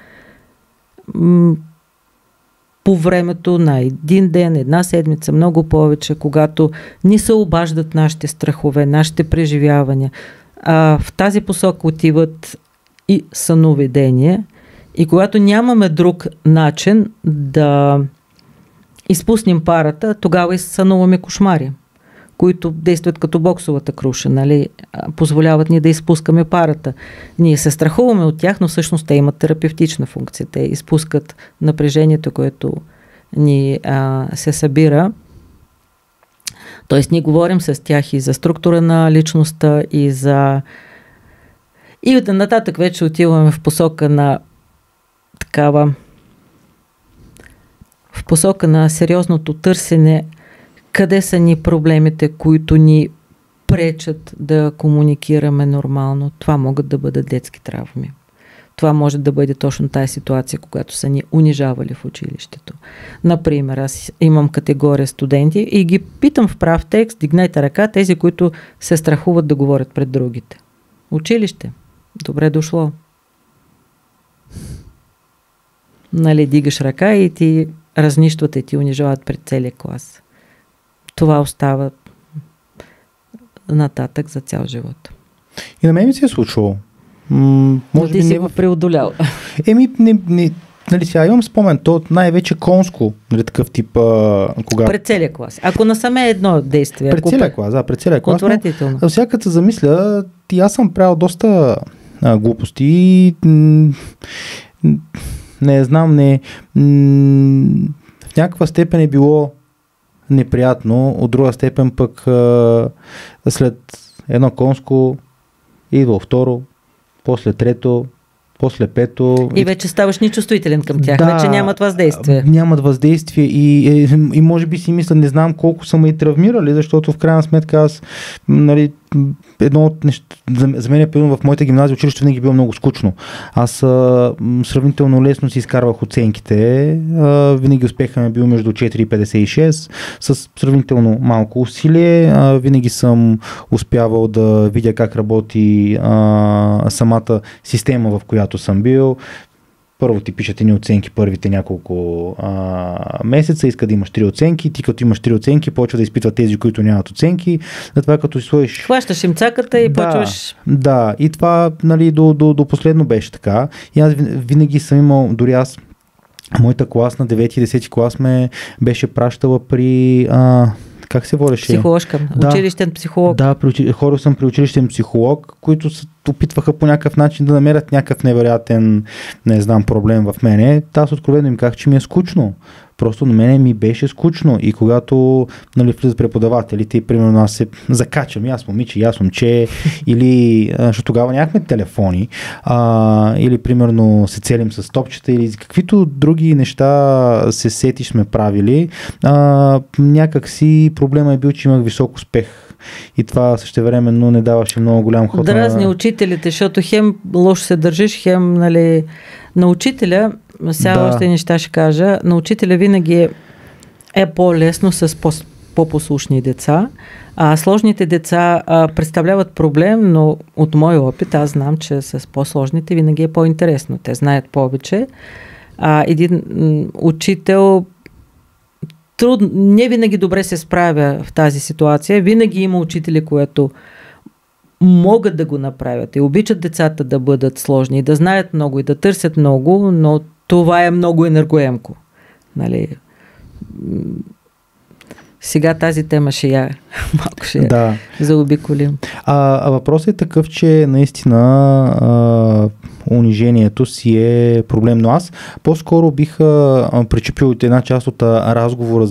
по времето на един ден, една седмица, много повече, когато ни се обаждат нашите страхове, нашите преживявания. В тази посока отиват и съновидение. И когато нямаме друг начин да изпуснем парата, тогава и сънуваме кошмари, които действат като боксовата круша, позволяват ни да изпускаме парата. Ние се страхуваме от тях, но всъщност те имат терапевтична функция. Те изпускат напрежението, което ни се събира. Тоест ние говорим с тях и за структура на личността, и нататък вече отиваме в посока на такава в посока на сериозното търсене къде са ни проблемите, които ни пречат да комуникираме нормално. Това могат да бъдат детски травми. Това може да бъде точно тази ситуация, когато са ни унижавали в училището. Например, аз имам категория студенти и ги питам в прав текст, дигнете ръка, тези, които се страхуват да говорят пред другите. Училище. Добре дошло. Нали, дигаш ръка и ти разнищват и ти унижават пред целия клас. Това остава нататък за цял живот. И на мен ми се е случвало. Може ти би си го преодолял. Нали сега имам спомен, то най-вече конско, нали, такъв тип, кога... Пред целия клас. Ако насаме едно действие. Пред целия клас, да, пред целия клас. Отвратително. Всяка се замисля, и аз съм правил доста глупости и не знам, в някаква степен е било неприятно, от друга степен пък след едно конско идва второ, после трето, после пето. И вече ставаш нечувствителен към тях, да, вече нямат въздействие. Нямат въздействие и може би си мисля, не знам колко са ме и травмирали, защото в крайна сметка аз, нали, едно от неща, за мен е в моята гимназия училище винаги било много скучно. Аз сравнително лесно си изкарвах оценките, винаги успеха ми бил между 4 и 56, с сравнително малко усилие, винаги съм успявал да видя как работи самата система, в която съм бил. Първо ти пишат едни оценки първите няколко месеца, иска да имаш 3 оценки, ти като имаш 3 оценки, почва да изпитва тези, които нямат оценки. Това като си сложиш... Хващаш им цаката и почваш... Да, и това, нали, до последно беше така. И аз винаги съм имал, дори аз, моята клас на 9 и 10 клас ме беше пращала при... как се водеше? Психоложка. Да, училищен психолог. Да, хора съм при училищен психолог, които се опитваха по някакъв начин да намерят някакъв невероятен, не знам, проблем в мене. Аз откровено им казах, че ми е скучно. Просто на мене ми беше скучно и когато, нали, влизат преподавателите и примерно аз се закачам, аз момиче, аз момче, или, защото тогава нямахме телефони, или примерно се целим с топчета или каквито други неща се сетиш сме правили, някак си проблема е бил, че имах висок успех. И това същевременно не даваше много голям ход. Дразни учителите, защото хем лошо се държиш, хем, нали, на учителя, сега още неща ще кажа, на учителя винаги е по-лесно с по-послушни деца, а сложните деца представляват проблем, но от мой опит аз знам, че с по-сложните винаги е по-интересно. Те знаят повече. Един учител не винаги добре се справя в тази ситуация. Винаги има учители, които могат да го направят и обичат децата да бъдат сложни, да знаят много и да търсят много, но това е много енергоемко. Нали? Сега тази тема ще я малко ще заобиколим. Въпросът е такъв, че наистина унижението си е проблем. Но аз по-скоро бих причепил от една част от разговора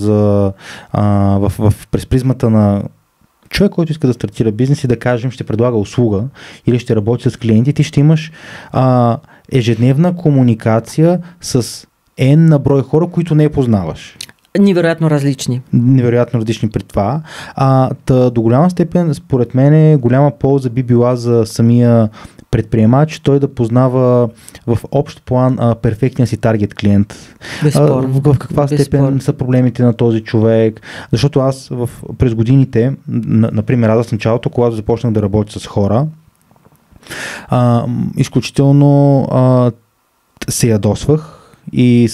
през призмата на човек, който иска да стартира бизнес и да кажем ще предлага услуга или ще работи с клиенти, ти ще имаш ежедневна комуникация с на брой хора, които не познаваш. Невероятно различни. Невероятно различни при това. До голяма степен, според мен, голяма полза би била за самия предприемач, той да познава в общ план перфектния си таргет клиент. В каква степен са проблемите на този човек. Защото аз през годините, например, аз в началото, когато започнах да работя с хора, изключително се ядосвах и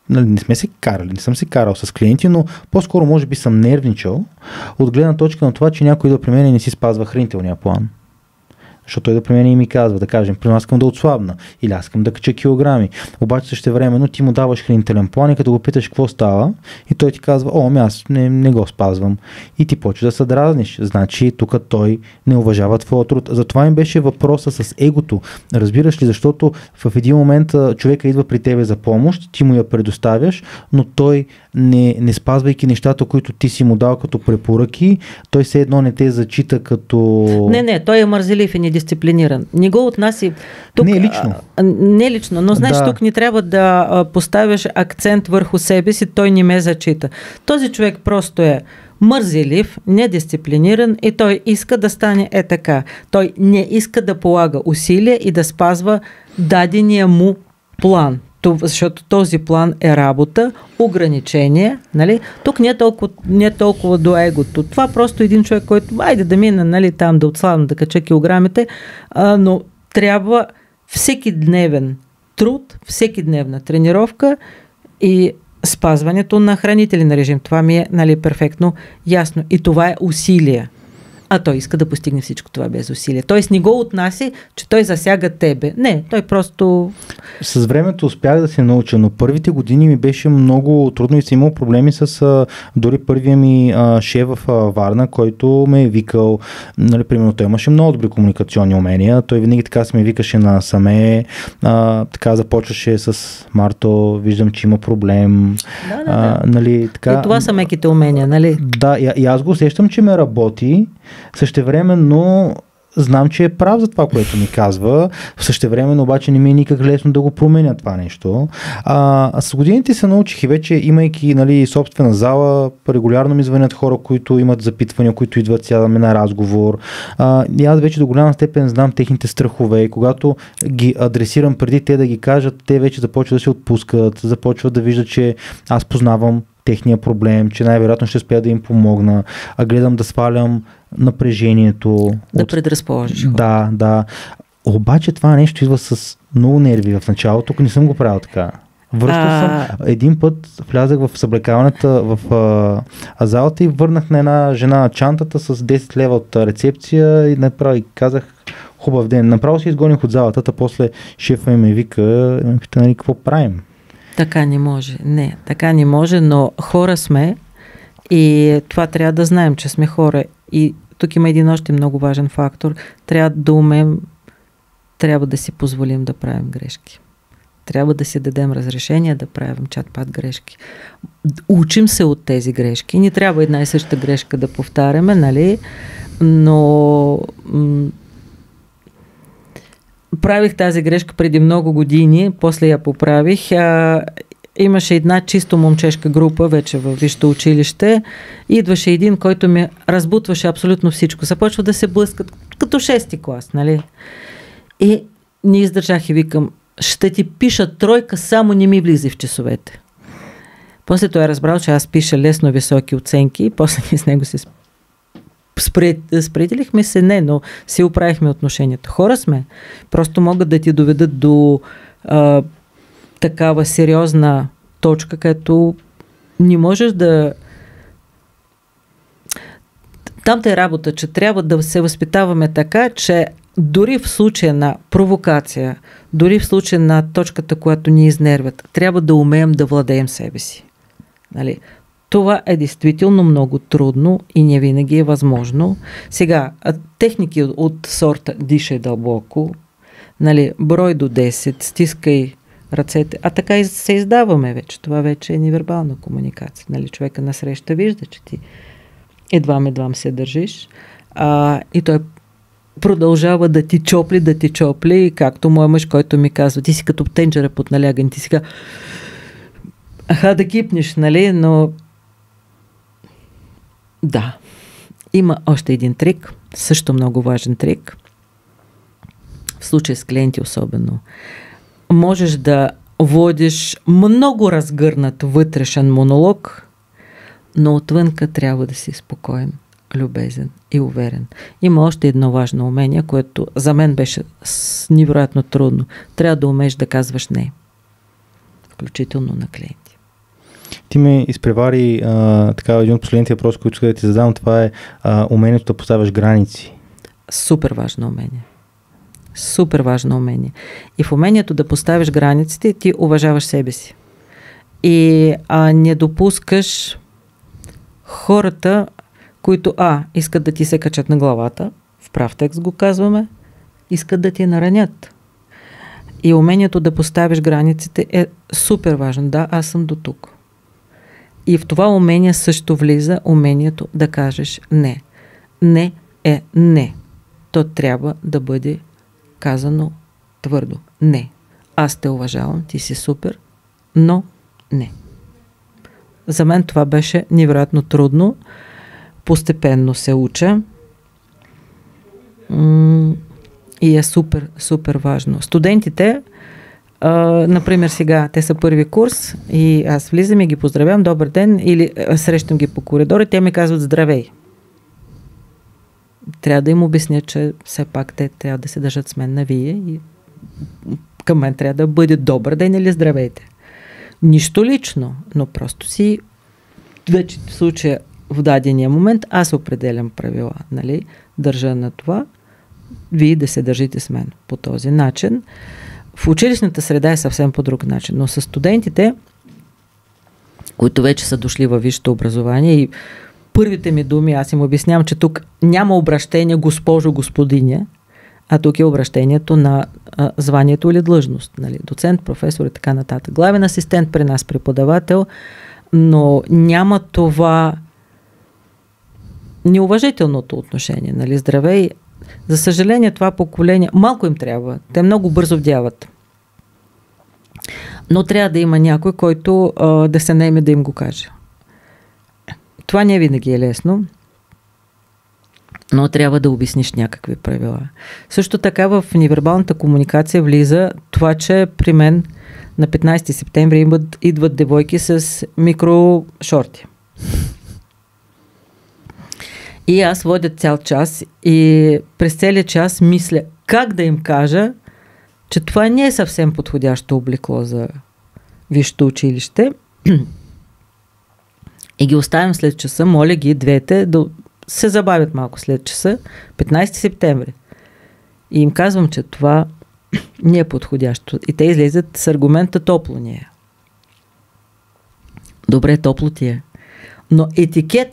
не съм се карал с клиенти, но по-скоро може би съм нервничал от гледна точка на това, че някой да при мен и не си спазва хранителния план. Защото той да при мен и ми казва, да кажем, при нас искам да отслабна или аз искам да кача килограми. Обаче същевременно ти му даваш хранителен план и като го питаш какво става и той ти казва, аз не го спазвам. И ти почваш да се дразниш. Значи тук той не уважава твоя труд. Затова им беше въпроса с егото. Разбираш ли, защото в един момент човека идва при тебе за помощ, ти му я предоставяш, но той не спазвайки нещата, които ти си му дал като препоръки, той все едно не те зачита като... Не, той е мързелив и недисциплиниран. недисциплиниран. Не го отнаси... Тук, не лично. Не лично, но знаеш, тук не трябва да поставяш акцент върху себе си, той не ме зачита. Този човек просто е мързелив, недисциплиниран и той иска да стане така. Той не иска да полага усилия и да спазва дадения му план. Защото този план е работа, ограничение, нали? Тук не е толкова до егото. Това просто един човек, който айде да мине, нали, там да отслабна, да кача килограмите, но трябва всеки дневен труд, всеки дневна тренировка и спазването на хранителен режим. Това ми е, нали, перфектно ясно. И това е усилие. А той иска да постигне всичко това без усилие. Тоест не го отнася, че той засяга тебе. Не, той просто... С времето успях да се науча, но първите години ми беше много трудно и съм имал проблеми с дори първия ми шеф в Варна, който ме е викал, нали, примерно той имаше много добри комуникационни умения, той винаги така се ме викаше на саме, така започваше с Марто, виждам, че има проблем. Да. Нали, така... И това са меките умения, нали? Да, и аз го усещам, че ме работи. Същевременно знам, че е прав за това, което ми казва. Същевременно обаче не ми е никак лесно да го променя това нещо. С годините се научих и вече, имайки, нали, собствена зала, регулярно ми звънят хора, които имат запитвания, които идват, сядаме на разговор. И аз вече до голяма степен знам техните страхове и когато ги адресирам преди те да ги кажат, те вече започват да се отпускат, започват да виждат, че аз познавам техния проблем, че най-вероятно ще успея да им помогна, гледам да свалям напрежението. Да предразположиш. Да. Обаче това нещо идва с много нерви в началото, тук не съм го правил така. Връщал съм. Един път влязах в съблекаването в залата и върнах на една жена чантата с 10 лева от рецепция и направо и казах хубав ден. Направо се изгоних от залата, после шефа ме вика и ме пита, нали, какво правим? Така не може. Не, така не може, но хора сме и това трябва да знаем, че сме хора. И тук има един още много важен фактор. Трябва да умеем, трябва да си позволим да правим грешки. Трябва да си дадем разрешение да правим чат-пат грешки. Учим се от тези грешки. Не трябва една и съща грешка да повтаряме, нали? Но правих тази грешка преди много години, после я поправих. Имаше една чисто момчешка група, вече във висшето училище. Идваше един, който ми разбутваше абсолютно всичко. Започва да се блъскат, като 6-ти клас, нали? И не издържах и викам, ще ти пиша тройка, само не ми влизай в часовете. После той е разбрал, че аз пиша лесно високи оценки и после ние с него се спределихме се, не, но си оправихме отношението. Хора сме, просто могат да ти доведат до такава сериозна точка, където не можеш да... Там е работа, че трябва да се възпитаваме така, че дори в случая на провокация, дори в случая на точката, която ни изнервят, трябва да умеем да владеем себе си. Нали? Това е действително много трудно и не винаги е възможно. Сега, техники от сорта дишай дълбоко, нали, брой до 10, стискай ръцете, а така и се издаваме вече. Това вече е невербална комуникация. Нали, човека насреща вижда, че ти едвам се държиш и той продължава да ти чопли, както мой мъж, който ми казва, ти си като тенджера под налягане, ти си да кипнеш, нали, но да. Има още един трик, също много важен трик. В случай с клиенти особено. Можеш да водиш много разгърнат вътрешен монолог, но отвънка трябва да си спокоен, любезен и уверен. Има още едно важно умение, което за мен беше невероятно трудно. Трябва да умееш да казваш не. Включително на клиенти. Ти ме изпревари така един от последните въпроси, които искам да ти задам, това е умението да поставяш граници. Супер важно умение. Супер важно умение. И в умението да поставиш границите, ти уважаваш себе си. И не допускаш хората, които искат да ти се качат на главата, в прав текст го казваме, искат да ти наранят. И умението да поставиш границите е супер важно. Да, аз съм до тук. И в това умение също влиза умението да кажеш не. Не е не. то трябва да бъде казано твърдо. Не. Аз те уважавам, ти си супер, но не. За мен това беше невероятно трудно. Постепенно се уча. И е супер, супер важно. Студентите, например сега, те са първи курс и аз влизам и ги поздравявам, добър ден, или срещам ги по коридора и те ми казват здравей. Трябва да им обясня, че все пак те трябва да се държат с мен на вие и към мен трябва да бъде добър ден или здравейте. Нищо лично, но просто си вече в случая в дадения момент аз определям правила, нали? Държа на това, вие да се държите с мен по този начин. В училищната среда е съвсем по друг начин, но с студентите, които вече са дошли във висшето образование и първите ми думи, аз им обяснявам, че тук няма обращение госпожо, господиня, а тук е обращението на званието или длъжност. Нали? Доцент, професор и така нататък. Главен асистент при нас, преподавател, но няма това неуважителното отношение. Нали? Здравей. За съжаление, това поколение малко им трябва. Те много бързо вдяват. Но трябва да има някой, който да се наеме да им го каже. Това не винаги е лесно, но трябва да обясниш някакви правила. Също така в невербалната комуникация влиза това, че при мен на 15 септември идват девойки с микрошорти. И аз водя цял час и през целия час мисля как да им кажа, че това не е съвсем подходящо облекло за висшето училище. И ги оставям след часа, моля ги двете да се забавят малко след часа, 15 септември. И им казвам, че това не е подходящо. И те излезат с аргумента топло ни е. Добре, топло ти е. Но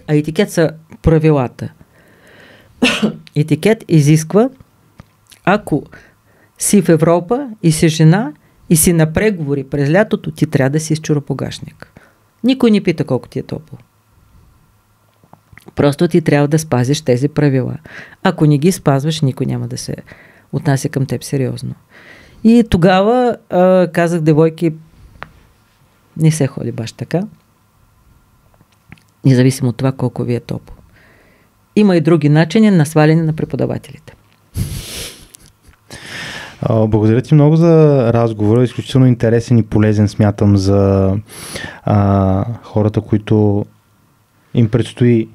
етикет са правилата. Етикет изисква, ако си в Европа и си жена и си на преговори през лятото, ти трябва да си с чоропогашник. Никой не пита колко ти е топло. Просто ти трябва да спазиш тези правила. Ако не ги спазваш, никой няма да се отнася към теб сериозно. И тогава казах, девойки, не се ходи баш така. Независимо от това колко ви е топло. Има и други начини на сваляне на преподавателите. Благодаря ти много за разговора. Изключително интересен и полезен, смятам, за хората, които им предстои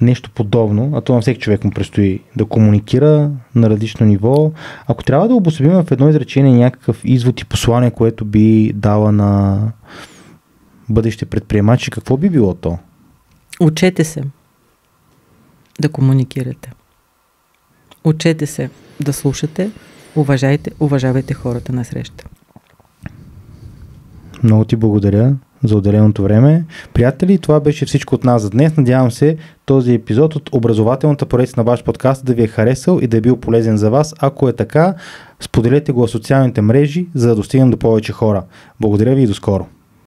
нещо подобно, а то на всеки човек му предстои да комуникира на различно ниво. Ако трябва да обособим в едно изречение някакъв извод и послание, което би дала на бъдещи предприемачи, какво би било то? Учете се да комуникирате. Учете се да слушате, уважавайте хората на среща. Много ти благодаря за отделеното време. Приятели, това беше всичко от нас за днес. Надявам се този епизод от образователната поредица на ваш подкаст да ви е харесал и да е бил полезен за вас. Ако е така, споделете го в социалните мрежи, за да достигнем до повече хора. Благодаря ви и до скоро.